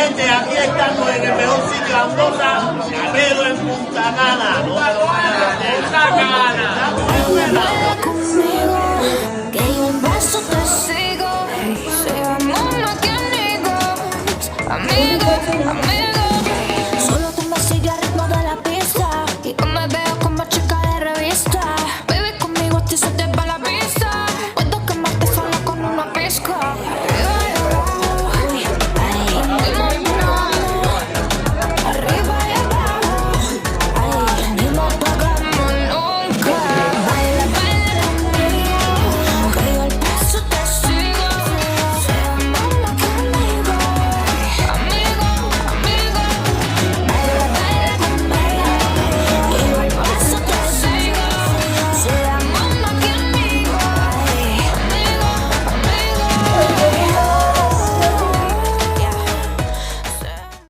gente, aquí estamos en el mejor sitio de Andorra, pero en Punta Cana. No te lo vayas a hacer. Punta Cana. Baila conmigo, que yo un paso te sigo. Seamos más que amigos, amigos, amigos.